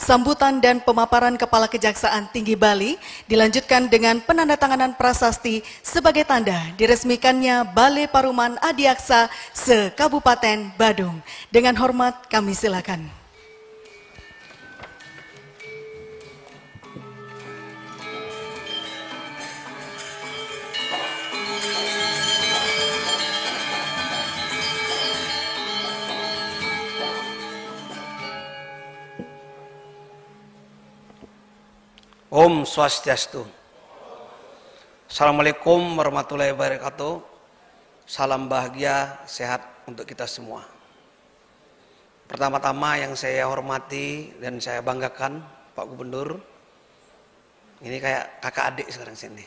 Sambutan dan pemaparan Kepala Kejaksaan Tinggi Bali dilanjutkan dengan penandatanganan prasasti sebagai tanda diresmikannya Balai Paruman Adiaksa se-Kabupaten Badung. Dengan hormat kami silakan. Om Swastiastu. Assalamualaikum warahmatullahi wabarakatuh. Salam bahagia, sehat untuk kita semua. Pertama-tama yang saya hormati dan saya banggakan Pak Gubernur. Ini kayak kakak adik sekarang sini.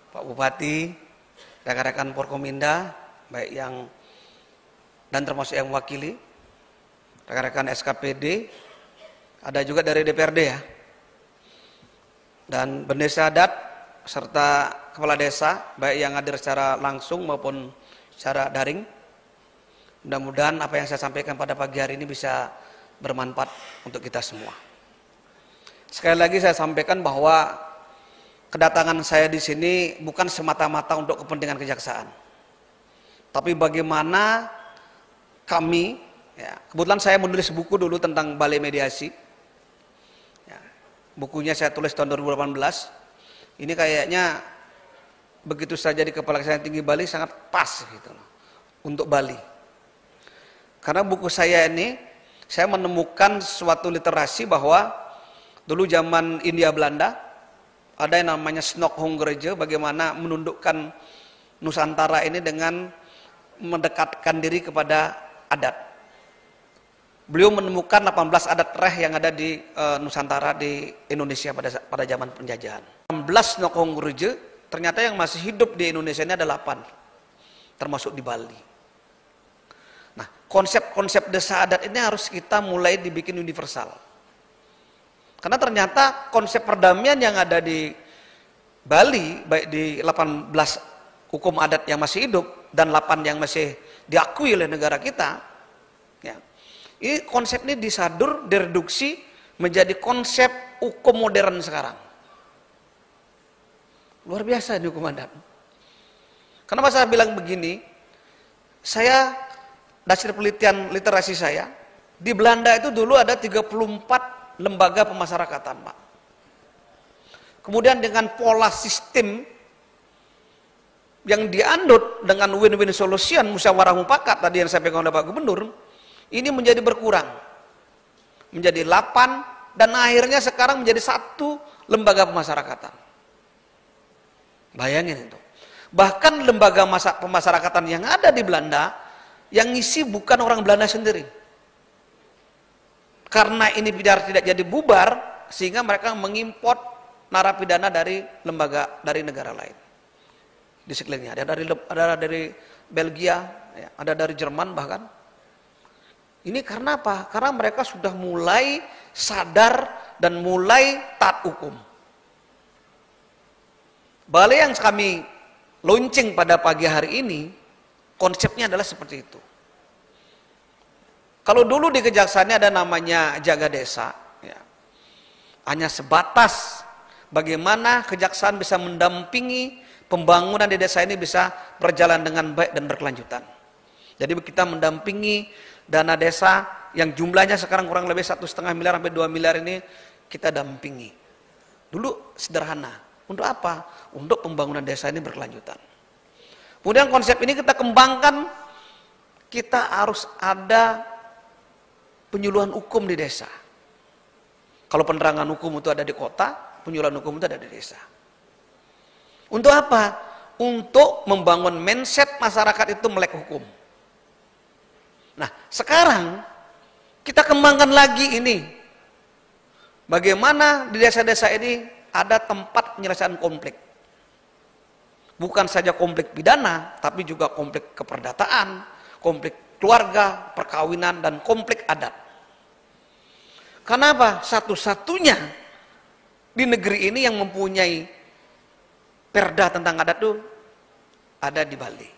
Pak Bupati, rekan-rekan Porkominda, baik yang dan termasuk yang mewakili, rekan-rekan SKPD, ada juga dari DPRD ya. Dan pendeta adat serta kepala desa baik yang hadir secara langsung maupun secara daring. Mudah-mudahan apa yang saya sampaikan pada pagi hari ini bisa bermanfaat untuk kita semua. Sekali lagi saya sampaikan bahwa kedatangan saya di sini bukan semata-mata untuk kepentingan kejaksaan. Tapi bagaimana kami, ya, kebetulan saya menulis buku dulu tentang balai mediasi. Bukunya saya tulis tahun 2018. Ini kayaknya begitu saja di Kepala Kejaksaan Tinggi Bali sangat pas gitu loh, untuk Bali. Karena buku saya ini, saya menemukan suatu literasi bahwa dulu zaman India Belanda ada yang namanya Snokhongreje, bagaimana menundukkan Nusantara ini dengan mendekatkan diri kepada adat. Beliau menemukan 18 adat reh yang ada di Nusantara, di Indonesia pada zaman penjajahan. 16 Snokhongreje, ternyata yang masih hidup di Indonesia ini ada 8, termasuk di Bali. Nah, konsep-konsep desa adat ini harus kita mulai dibikin universal. Karena ternyata konsep perdamaian yang ada di Bali, baik di 18 hukum adat yang masih hidup, dan 8 yang masih diakui oleh negara kita, ya, ini konsep ini disadur, direduksi menjadi konsep hukum modern sekarang. Luar biasa ini hukum adat. Kenapa saya bilang begini? Saya, dasar penelitian literasi saya, di Belanda itu dulu ada 34 lembaga pemasyarakatan, Pak. Kemudian dengan pola sistem yang dianut dengan win-win solution, musyawarah mufakat tadi yang disampaikan oleh Pak Gubernur, ini menjadi berkurang, menjadi 8, dan akhirnya sekarang menjadi 1 lembaga pemasyarakatan. Bayangin itu. Bahkan lembaga pemasyarakatan yang ada di Belanda, yang ngisi bukan orang Belanda sendiri. Karena ini biar tidak jadi bubar, sehingga mereka mengimport narapidana dari lembaga, dari negara lain. Di sekelilingnya, ada dari Belgia, ada dari Jerman bahkan. Ini karena apa? Karena mereka sudah mulai sadar dan mulai taat hukum. Balai yang kami launching pada pagi hari ini, konsepnya adalah seperti itu. Kalau dulu di kejaksaannya ada namanya jaga desa, ya, hanya sebatas bagaimana kejaksaan bisa mendampingi pembangunan di desa ini bisa berjalan dengan baik dan berkelanjutan. Jadi kita mendampingi dana desa yang jumlahnya sekarang kurang lebih 1,5 miliar sampai 2 miliar ini kita dampingi. Dulu sederhana. Untuk apa? Untuk pembangunan desa ini berkelanjutan. Kemudian konsep ini kita kembangkan, kita harus ada penyuluhan hukum di desa. Kalau penerangan hukum itu ada di kota, penyuluhan hukum itu ada di desa. Untuk apa? Untuk membangun mindset masyarakat itu melek hukum. Nah, sekarang kita kembangkan lagi ini. Bagaimana di desa-desa ini ada tempat penyelesaian konflik. Bukan saja konflik pidana, tapi juga konflik keperdataan, konflik keluarga, perkawinan, dan konflik adat. Kenapa? Satu-satunya di negeri ini yang mempunyai perda tentang adat itu ada di Bali.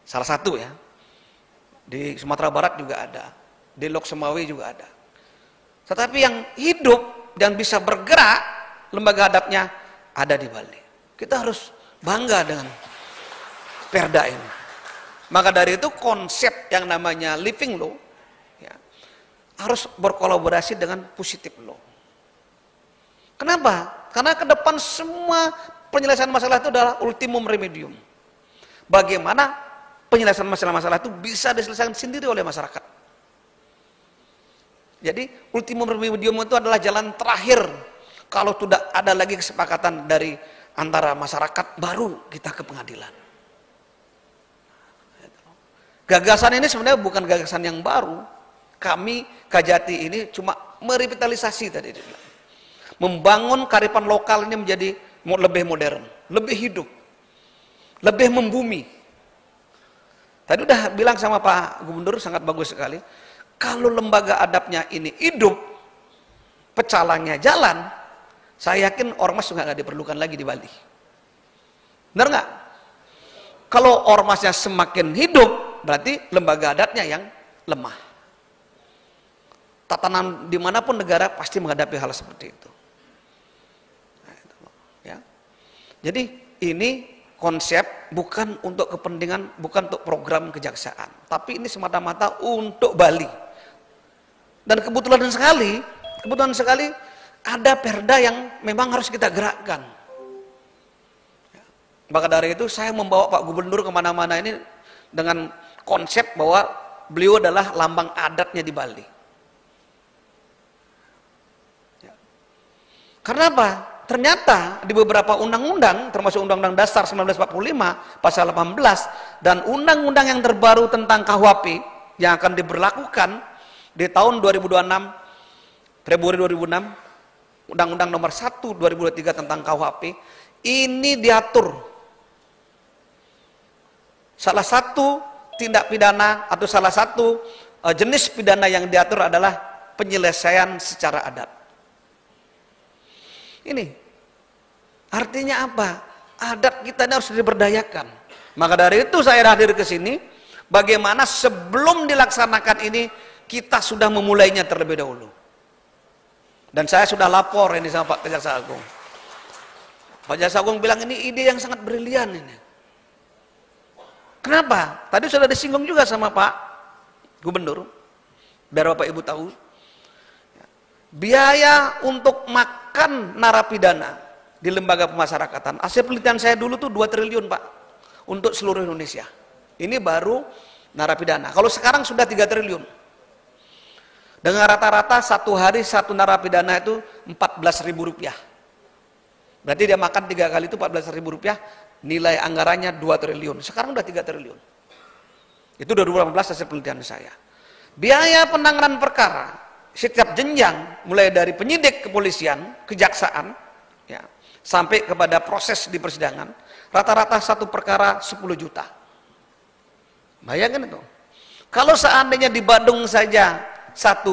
Salah satu ya. Di Sumatera Barat juga ada, di Lok Semawe juga ada. Tetapi yang hidup dan bisa bergerak, lembaga adabnya ada di Bali. Kita harus bangga dengan perda ini. Maka dari itu konsep yang namanya living law ya, harus berkolaborasi dengan positive law. Kenapa? Karena ke depan semua penyelesaian masalah itu adalah ultimum remedium. Bagaimana penyelesaian masalah-masalah itu bisa diselesaikan sendiri oleh masyarakat. Jadi ultimum remedium itu adalah jalan terakhir. Kalau tidak ada lagi kesepakatan dari antara masyarakat, baru kita ke pengadilan. Gagasan ini sebenarnya bukan gagasan yang baru. Kami Kajati ini cuma merevitalisasi tadi, membangun kearifan lokal ini menjadi lebih modern, lebih hidup, lebih membumi. Tadi udah bilang sama Pak Gubernur sangat bagus sekali. Kalau lembaga adabnya ini hidup, pecalangnya jalan, saya yakin ormas juga nggak diperlukan lagi di Bali. Benar nggak? Kalau ormasnya semakin hidup, berarti lembaga adatnya yang lemah. Tatanan dimanapun negara pasti menghadapi hal seperti itu. Nah, itu ya. Jadi ini konsep bukan untuk kepentingan, bukan untuk program kejaksaan, tapi ini semata-mata untuk Bali. Dan kebetulan sekali ada perda yang memang harus kita gerakkan. Maka dari itu saya membawa Pak Gubernur kemana-mana ini dengan konsep bahwa beliau adalah lambang adatnya di Bali. Karena apa? Ternyata di beberapa undang-undang, termasuk Undang-Undang Dasar 1945 pasal 18 dan undang-undang yang terbaru tentang KUHP yang akan diberlakukan di tahun 2026, Februari 2006, Undang-Undang Nomor 1 2023 tentang KUHP, ini diatur salah satu tindak pidana atau salah satu jenis pidana yang diatur adalah penyelesaian secara adat. Ini artinya apa? Adat kita ini harus diberdayakan. Maka dari itu saya hadir ke sini. Bagaimana sebelum dilaksanakan ini kita sudah memulainya terlebih dahulu. Dan saya sudah lapor ini sama Pak Jaksa Agung. Pak Jaksa Agung bilang ini ide yang sangat brilian ini. Kenapa? Tadi sudah disinggung juga sama Pak Gubernur. Biar Bapak Ibu tahu. Biaya untuk makan narapidana di lembaga pemasyarakatan, hasil penelitian saya dulu tuh 2 triliun Pak untuk seluruh Indonesia. Ini baru narapidana. Kalau sekarang sudah 3 triliun. Dengan rata-rata satu hari satu narapidana itu Rp14.000. Berarti dia makan 3 kali itu Rp14.000, nilai anggarannya 2 triliun. Sekarang udah 3 triliun. Itu 2018 hasil penelitian saya. Biaya penanganan perkara setiap jenjang, mulai dari penyidik kepolisian, kejaksaan, ya, sampai kepada proses di persidangan, rata-rata satu perkara 10 juta. Bayangkan itu. Kalau seandainya di Bandung saja 1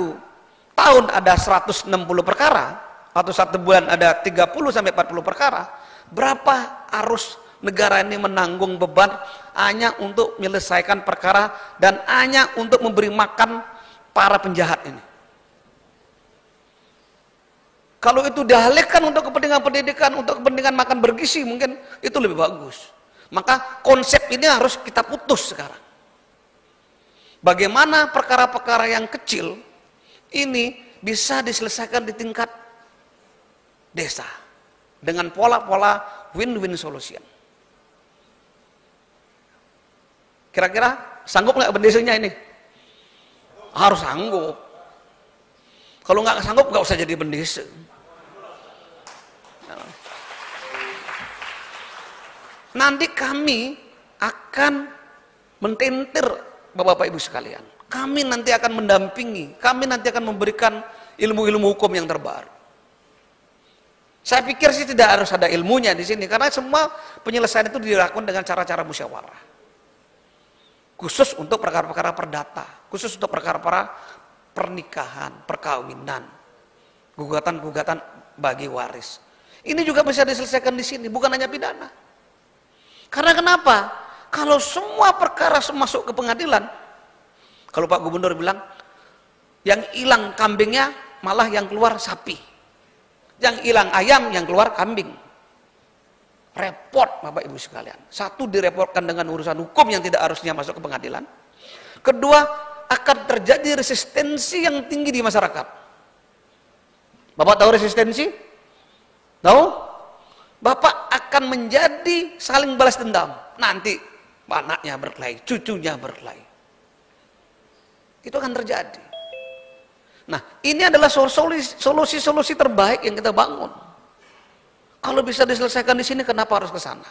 tahun ada 160 perkara, atau 1 bulan ada 30 sampai 40 perkara, berapa arus negara ini menanggung beban hanya untuk menyelesaikan perkara dan hanya untuk memberi makan para penjahat ini. Kalau itu dialihkan untuk kepentingan pendidikan, untuk kepentingan makan bergizi, mungkin itu lebih bagus. Maka konsep ini harus kita putus sekarang. Bagaimana perkara-perkara yang kecil ini bisa diselesaikan di tingkat desa dengan pola-pola win-win solution. Kira-kira sanggup nggak bendesanya ini? Harus sanggup. Kalau nggak sanggup nggak usah jadi bendesa. Nanti kami akan mententir Bapak Ibu sekalian. Kami nanti akan mendampingi, kami nanti akan memberikan ilmu-ilmu hukum yang terbaru. Saya pikir sih tidak harus ada ilmunya di sini, karena semua penyelesaian itu dilakukan dengan cara-cara musyawarah. Khusus untuk perkara-perkara perdata, khusus untuk perkara-perkara pernikahan, perkawinan, gugatan-gugatan bagi waris. Ini juga bisa diselesaikan di sini, bukan hanya pidana. Karena kenapa? Kalau semua perkara masuk ke pengadilan, kalau Pak Gubernur bilang, yang hilang kambingnya malah yang keluar sapi. Yang hilang ayam, yang keluar kambing. Repot Bapak Ibu sekalian. Satu, direpotkan dengan urusan hukum yang tidak harusnya masuk ke pengadilan. Kedua, akan terjadi resistensi yang tinggi di masyarakat. Bapak tahu resistensi? Tahu? Bapak akan menjadi saling balas dendam. Nanti anaknya berkelahi, cucunya berkelahi. Itu akan terjadi. Nah, ini adalah solusi-solusi terbaik yang kita bangun. Kalau bisa diselesaikan di sini, kenapa harus ke sana?